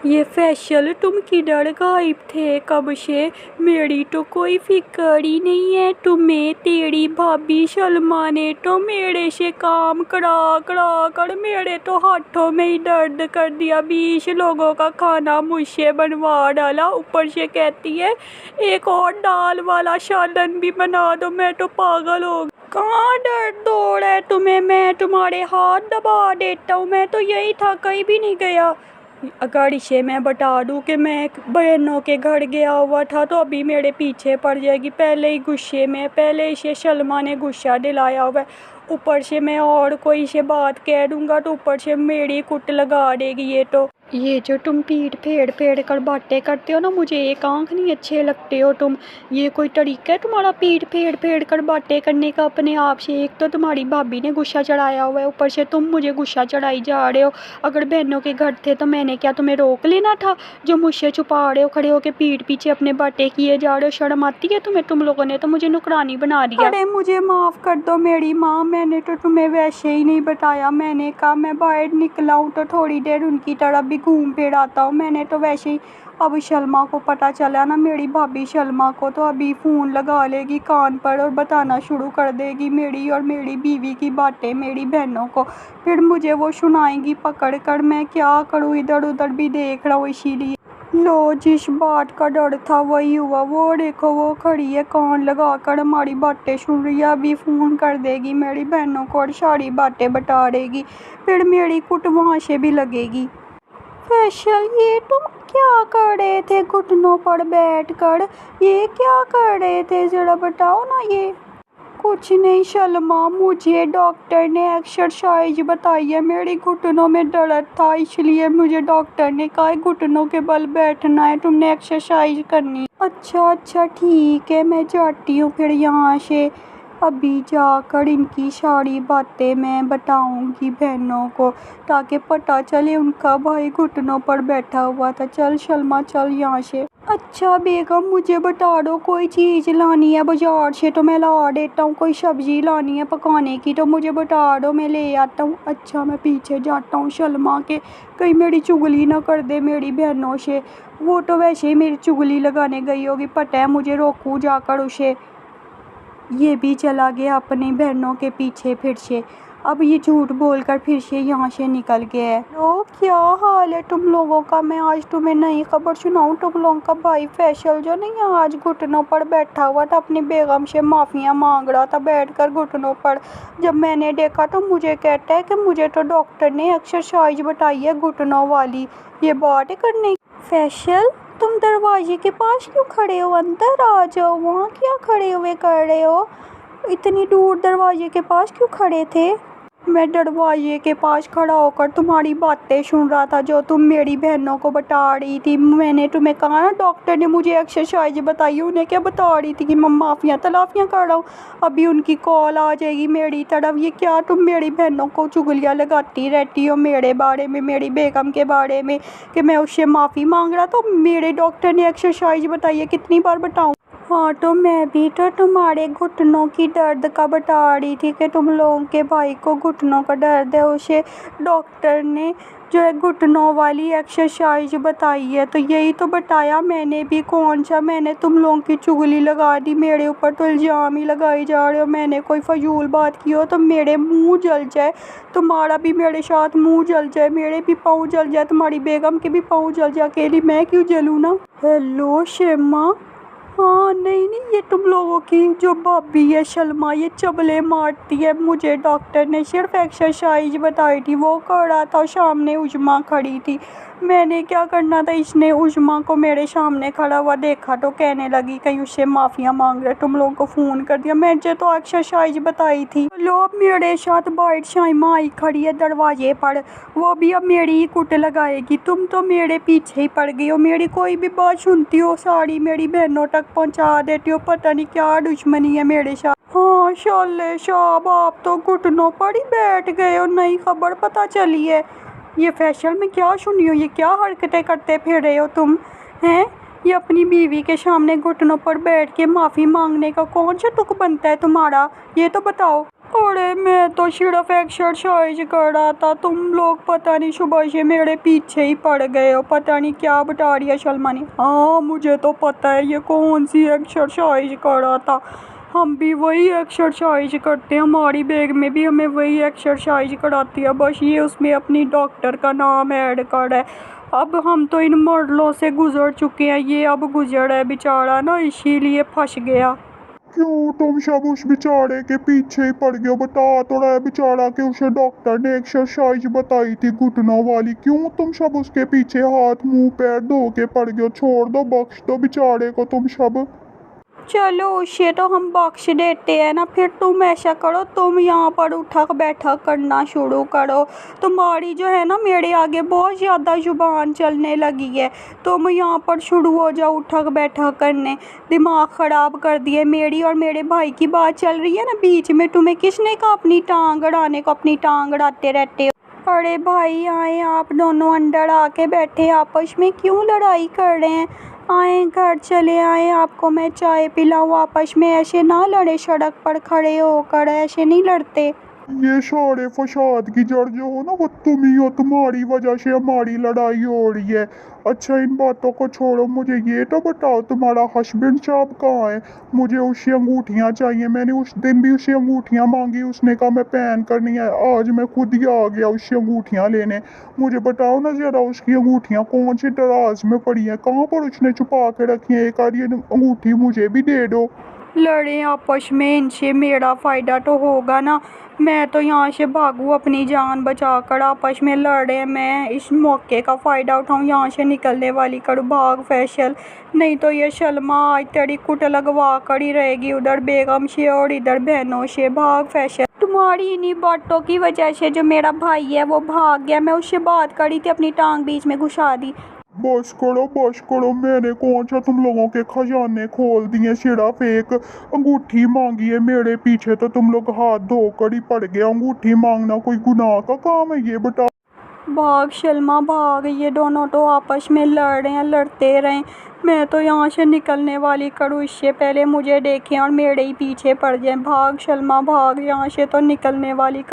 ये फैसल तुम किधर गायब थे कब से? मेरी तो कोई फिक्र ही नहीं है तुम्हें। तेरी भाभी सलमा ने तो मेरे से काम करा करा कर मेरे तो हाथों में ही दर्द कर दिया। 20 लोगों का खाना मुझसे बनवा डाला, ऊपर से कहती है एक और दाल वाला सालन भी बना दो। मैं तो पागल हो गई। कहाँ दर्द हो रहा है तुम्हें? मैं तुम्हारे हाथ दबा देता हूँ। मैं तो यही था, कहीं भी नहीं गया। अगर इसे मैं बता दूँ कि मैं बहनों के घर गया हुआ था तो अभी मेरे पीछे पड़ जाएगी। पहले ही गुस्से में, पहले इसे सलमा ने गुस्सा दिलाया हुआ है, ऊपर से मैं और कोई से बात कह दूँगा तो ऊपर से मेरी कुट लगा देगी। ये जो तुम पीठ फेर फेर कर बातें करते हो ना, मुझे एक आंख नहीं अच्छे लगते हो तुम। ये कोई तरीका है तुम्हारा पीठ फेर फेर कर बातें करने का अपने आप से? एक तो तुम्हारी भाभी ने गुस्सा चढ़ाया हुआ है, ऊपर से तुम मुझे गुस्सा चढ़ाई जा रहे हो। अगर बहनों के घर थे तो मैंने क्या तुम्हें रोक लेना था? जो मुझसे छुपा रहे हो, खड़े होके पीठ पीछे अपने बातें किए जा रहे हो। शर्म आती है तुम्हें? तुम लोगों ने तो मुझे नुकरानी बना दिया। अरे मुझे माफ़ कर दो मेरी माँ, मैंने तो तुम्हें वैसे ही नहीं बताया। मैंने कहा मैं बाहर निकला हूँ तो थोड़ी देर उनकी तरफ भी घूम फिर आता हूँ। मैंने तो वैसे ही, अब शलमा को पता चला ना, मेरी भाभी शलमा को, तो अभी फ़ोन लगा लेगी कान पर और बताना शुरू कर देगी मेरी और मेरी बीवी की बातें मेरी बहनों को। फिर मुझे वो सुनाएंगी पकड़ कर। मैं क्या करूँ, इधर उधर भी देख रहा हूँ। इसीलिए लो, जिस बात का डर था वही हुआ। वो देखो वो खड़ी है कान लगा कर हमारी बातें सुन रही है। अभी फ़ोन कर देगी मेरी बहनों को और सारी बातें बता देगी। फिर मेरी कुट वहाँ से भी लगेगी। फैसल, ये तुम क्या कर रहे थे घुटनों पर बैठकर? ये क्या कर रहे थे, ज़रा बताओ ना। ये कुछ नहीं सलमा, मुझे डॉक्टर ने एक्सरसाइज बताई है। मेरे घुटनों में दर्द था इसलिए मुझे डॉक्टर ने कहा घुटनों के बल बैठना है, तुमने एक्सरसाइज करनी। अच्छा अच्छा ठीक है, मैं जाती हूँ फिर यहाँ से। अभी जाकर इनकी सारी बातें मैं बताऊंगी बहनों को, ताकि पता चले उनका भाई घुटनों पर बैठा हुआ था। चल सलमा चल यहाँ से। अच्छा बेगम, मुझे बता दो कोई चीज़ लानी है बाजार से तो मैं ला देता हूँ। कोई सब्ज़ी लानी है पकाने की तो मुझे बता दो, मैं ले आता हूँ। अच्छा मैं पीछे जाता हूँ सलमा के, कहीं मेरी चुगली ना कर दे मेरी बहनों से। वो तो वैसे ही मेरी चुगली लगाने गई होगी, पता है मुझे, रोकूँ जाकर उसे। ये भी चला गया अपनी बहनों के पीछे फिर से। अब ये झूठ बोलकर फिर से यहाँ से निकल गया है। लो क्या हाल है तुम लोगों का? मैं आज तुम्हें नई खबर सुनाऊँ। तुम लोगों का भाई फैसल जो नहीं है, आज घुटनों पर बैठा हुआ था, अपनी बेगम से माफ़ियाँ मांग रहा था बैठकर घुटनों पर। जब मैंने देखा तो मुझे कहता है कि मुझे तो डॉक्टर ने एक्सरसाइज बताई है घुटनों वाली, ये बात करने। फैसल, तुम दरवाजे के पास क्यों खड़े हो? अंदर आ जाओ। वहाँ क्या खड़े हुए कर रहे हो? इतनी दूर दरवाजे के पास क्यों खड़े थे? मैं दरवाजे के पास खड़ा होकर तुम्हारी बातें सुन रहा था जो तुम मेरी बहनों को बता रही थी। मैंने तुम्हें कहा ना डॉक्टर ने मुझे एक्सरसाइज बताई। उन्हें क्या बता रही थी कि मैं माफ़ियाँ तलाफियाँ कर रहा हूँ। अभी उनकी कॉल आ जाएगी मेरी तरफ। ये क्या तुम मेरी बहनों को चुगलियाँ लगाती रहती हो मेरे बारे में, मेरी बेगम के बारे में, कि मैं उससे माफ़ी मांग रहा तो मेरे डॉक्टर ने एक्सरसाइज बताई है। कितनी बार बताऊँ? हाँ तो मैं भी तो तुम्हारे घुटनों की दर्द का बता रही थी कि तुम लोगों के भाई को घुटनों का दर्द है, उसे डॉक्टर ने जो है घुटनों वाली एक्सरसाइज बताई है। तो यही तो बताया मैंने भी। कौन सा मैंने तुम लोगों की चुगली लगा दी? मेरे ऊपर तो इल्ज़ाम ही लगाई जा रहे हो। मैंने कोई फजूल बात की हो तो मेरे मुंह जल जाए, तुम्हारा भी मेरे साथ मुंह जल जाए, मेरे भी पाँव जल जाए, तुम्हारी बेगम के भी पाँव जल जाए। अकेली मैं क्यों जलूँ ना? हेलो शेमा। हाँ नहीं नहीं, ये तुम लोगों की जो भाभी है सलमा, ये चबले मारती है। मुझे डॉक्टर ने सिर्फ एक्सरसाइज बताई थी, वो कर रहा था। सामने उजमा खड़ी थी, मैंने क्या करना था? इसने उजमा को मेरे सामने खड़ा हुआ देखा तो कहने लगी कहीं उससे माफ़िया मांग रहे। तुम लोगों को फ़ोन कर दिया। मैंने तो एक्सरसाइज बताई थी। लोग मेरे साथ बाइट शाइमा आई खड़ी है दरवाजे पर, वो भी अब मेरी ही कुट लगाएगी। तुम तो मेरे पीछे ही पड़ गई हो, मेरी कोई भी बात सुनती हो सारी मेरी बहनों तक पहुंचा देती हो। पता नहीं क्या दुश्मनी है मेरे साथ। हाँ शोले शाब, आप तो घुटनों पर ही बैठ गए हो, नई खबर पता चली है। ये फैशन में क्या सुनी हो? ये क्या हरकतें करते फिर रहे हो तुम हैं? ये अपनी बीवी के सामने घुटनों पर बैठ के माफ़ी मांगने का कौन सा तुक बनता है तुम्हारा? ये तो बताओ। अरे मैं तो सिर्फ एक्सरसाइज कर रहा था, तुम लोग पता नहीं सुबह से मेरे पीछे ही पड़ गए हो, पता नहीं क्या बता रही है सलमानी। हाँ मुझे तो पता है ये कौन सी एक्सरसाइज कर रहा था, हम भी वही एक्सरसाइज करते हैं, हमारी बैग में भी हमें वही एक्सरसाइज कराती है, बस ये उसमें अपनी डॉक्टर का नाम ऐड कर है। अब हम तो इन मॉडलों से गुजर चुके हैं, ये अब गुजर है बेचारा ना, इसीलिए फंस गया। क्यों तुम सब उस बेचारे के पीछे ही पड़ गए? बता तो रहा है बेचारा कि उसे डॉक्टर ने एक्सरसाइज बताई थी घुटनों वाली, क्यों तुम सब उसके पीछे हाथ मुंह पैर धो के पड़ गए? छोड़ दो, बख्श दो बेचारे को तुम सब। चलो उसे तो हम बख्श देते हैं ना, फिर तुम ऐसा करो, तुम यहाँ पर उठक बैठक करना शुरू करो, तुम्हारी जो है ना मेरे आगे बहुत ज़्यादा जुबान चलने लगी है, तुम यहाँ पर शुरू हो जाओ उठक बैठक करने, दिमाग ख़राब कर दिए, मेरी और मेरे भाई की बात चल रही है ना बीच में, तुम्हें किसने कहा अपनी टांग अड़ाने को, अपनी टांग अड़ाते रहते हो। अरे भाई आए, आप दोनों अंदर आके बैठे आपस में क्यों लड़ाई कर रहे हैं, आए घर चले आए, आपको मैं चाय पिलाऊं, आपस में ऐसे ना लड़े, सड़क पर खड़े होकर ऐसे नहीं लड़ते। ये सारे फसाद की जड़ जो हो ना वो तुम ही हो, तुम्हारी वजह से हमारी लड़ाई हो रही है। अच्छा इन बातों को छोड़ो, मुझे ये तो बताओ तुम्हारा हस्बैंड साहब कहाँ है? मुझे उसकी अंगूठियाँ चाहिए, मैंने उस दिन भी उससे अंगूठियाँ मांगी, उसने कहा मैं पहन कर नहीं है, आज मैं खुद ही आ गया उससे अंगूठियाँ लेने। मुझे बताओ ना जरा उसकी अंगूठियाँ कौन सी दराज में पड़ी हैं, कहाँ पर उसने छुपा के रखी है? एक आध ये अंगूठी मुझे भी दे दो। लड़े आपस में, इनसे मेरा फ़ायदा तो होगा ना, मैं तो यहाँ से भागूँ अपनी जान बचाकर, आपस में लड़े, मैं इस मौके का फ़ायदा उठाऊँ, यहाँ से निकलने वाली करूँ भाग फैसल, नहीं तो ये शर्मा आज तेरी कुट लगवा कर ही रहेगी, उधर बेगम से और इधर बहनों से, भाग फैसल। तुम्हारी इन्हीं बातों की वजह से जो मेरा भाई है वो भाग गया, मैं उससे बात करी थी, अपनी टांग बीच में घुसा दी। बस करो, मैंने कौन सा तुम लोगों के खजाने खोल दिए? सिर्फ एक अंगूठी मांगी है मेरे पीछे तो तुम लोग हाथ धोकर ही पड़ गए। अंगूठी मांगना कोई गुनाह का काम है? ये बता। भाग शल्मा भाग, ये दोनों तो आपस में लड़ रहे हैं, लड़ते रहें, मैं तो यहाँ से निकलने वाली करूँ, इससे पहले मुझे देखें और मेरे ही पीछे पड़ जाएं, भाग शल्मा भाग, यहाँ से तो निकलने वाली